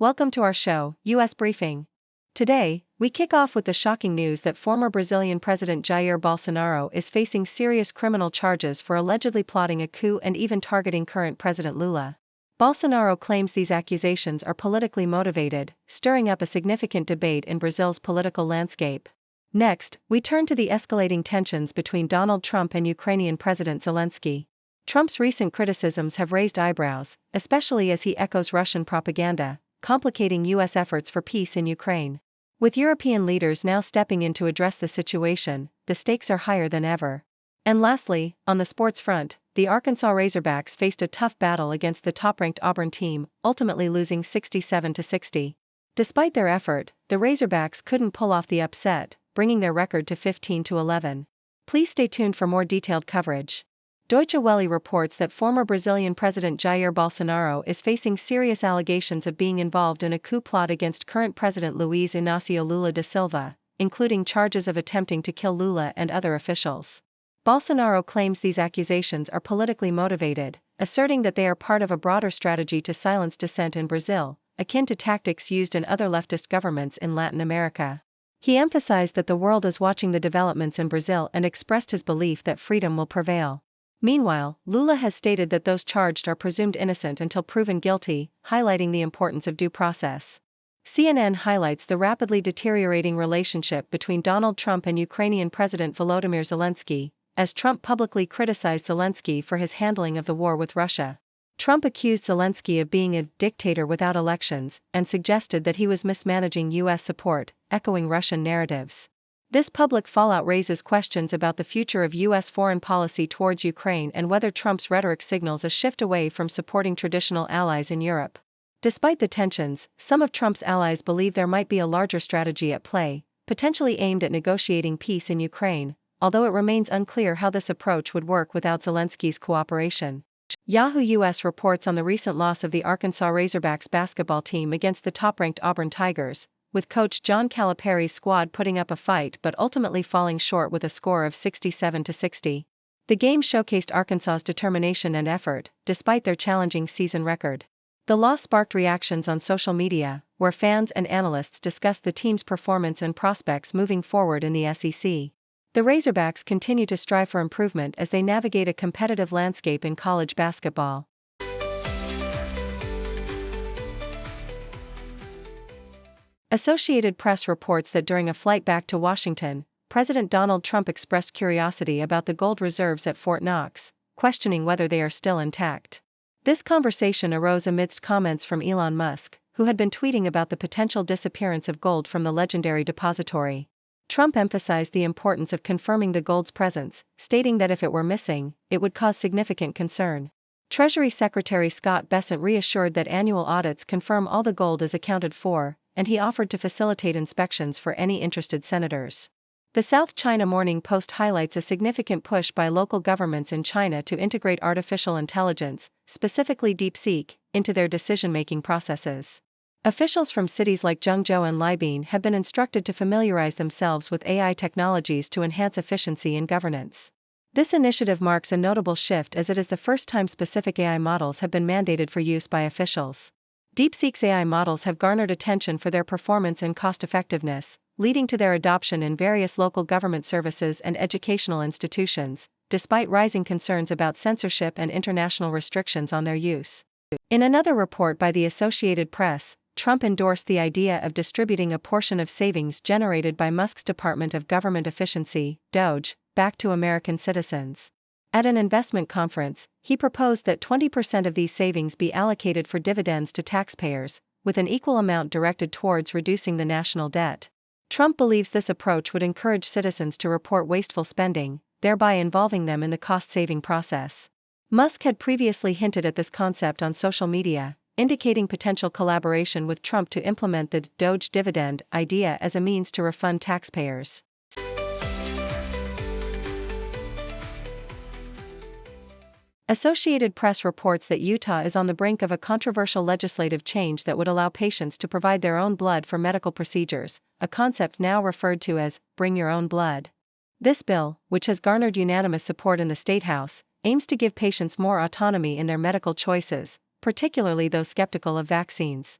Welcome to our show, U.S. Briefing. Today, we kick off with the shocking news that former Brazilian President Jair Bolsonaro is facing serious criminal charges for allegedly plotting a coup and even targeting current President Lula. Bolsonaro claims these accusations are politically motivated, stirring up a significant debate in Brazil's political landscape. Next, we turn to the escalating tensions between Donald Trump and Ukrainian President Zelensky. Trump's recent criticisms have raised eyebrows, especially as he echoes Russian propaganda, complicating U.S. efforts for peace in Ukraine. With European leaders now stepping in to address the situation, the stakes are higher than ever. And lastly, on the sports front, the Arkansas Razorbacks faced a tough battle against the top-ranked Auburn team, ultimately losing 67-60. Despite their effort, the Razorbacks couldn't pull off the upset, bringing their record to 15-11. Please stay tuned for more detailed coverage. Deutsche Welle reports that former Brazilian President Jair Bolsonaro is facing serious allegations of being involved in a coup plot against current President Luiz Inácio Lula da Silva, including charges of attempting to kill Lula and other officials. Bolsonaro claims these accusations are politically motivated, asserting that they are part of a broader strategy to silence dissent in Brazil, akin to tactics used in other leftist governments in Latin America. He emphasized that the world is watching the developments in Brazil and expressed his belief that freedom will prevail. Meanwhile, Lula has stated that those charged are presumed innocent until proven guilty, highlighting the importance of due process. CNN highlights the rapidly deteriorating relationship between Donald Trump and Ukrainian President Volodymyr Zelensky, as Trump publicly criticized Zelensky for his handling of the war with Russia. Trump accused Zelensky of being a dictator without elections and suggested that he was mismanaging U.S. support, echoing Russian narratives. This public fallout raises questions about the future of U.S. foreign policy towards Ukraine and whether Trump's rhetoric signals a shift away from supporting traditional allies in Europe. Despite the tensions, some of Trump's allies believe there might be a larger strategy at play, potentially aimed at negotiating peace in Ukraine, although it remains unclear how this approach would work without Zelensky's cooperation. Yahoo US reports on the recent loss of the Arkansas Razorbacks basketball team against the top-ranked Auburn Tigers, with coach John Calipari's squad putting up a fight but ultimately falling short with a score of 67-60. The game showcased Arkansas's determination and effort, despite their challenging season record. The loss sparked reactions on social media, where fans and analysts discussed the team's performance and prospects moving forward in the SEC. The Razorbacks continue to strive for improvement as they navigate a competitive landscape in college basketball. Associated Press reports that during a flight back to Washington, President Donald Trump expressed curiosity about the gold reserves at Fort Knox, questioning whether they are still intact. This conversation arose amidst comments from Elon Musk, who had been tweeting about the potential disappearance of gold from the legendary depository. Trump emphasized the importance of confirming the gold's presence, stating that if it were missing, it would cause significant concern. Treasury Secretary Scott Bessent reassured that annual audits confirm all the gold is accounted for, and he offered to facilitate inspections for any interested senators. The South China Morning Post highlights a significant push by local governments in China to integrate artificial intelligence, specifically DeepSeek, into their decision-making processes. Officials from cities like Zhengzhou and Libyan have been instructed to familiarize themselves with AI technologies to enhance efficiency in governance. This initiative marks a notable shift as it is the first time specific AI models have been mandated for use by officials. DeepSeek's AI models have garnered attention for their performance and cost-effectiveness, leading to their adoption in various local government services and educational institutions, despite rising concerns about censorship and international restrictions on their use. In another report by the Associated Press, Trump endorsed the idea of distributing a portion of savings generated by Musk's Department of Government Efficiency, DOGE, back to American citizens. At an investment conference, he proposed that 20% of these savings be allocated for dividends to taxpayers, with an equal amount directed towards reducing the national debt. Trump believes this approach would encourage citizens to report wasteful spending, thereby involving them in the cost-saving process. Musk had previously hinted at this concept on social media, indicating potential collaboration with Trump to implement the DOGE dividend idea as a means to refund taxpayers. Associated Press reports that Utah is on the brink of a controversial legislative change that would allow patients to provide their own blood for medical procedures, a concept now referred to as "bring your own blood." This bill, which has garnered unanimous support in the State House, aims to give patients more autonomy in their medical choices, particularly those skeptical of vaccines.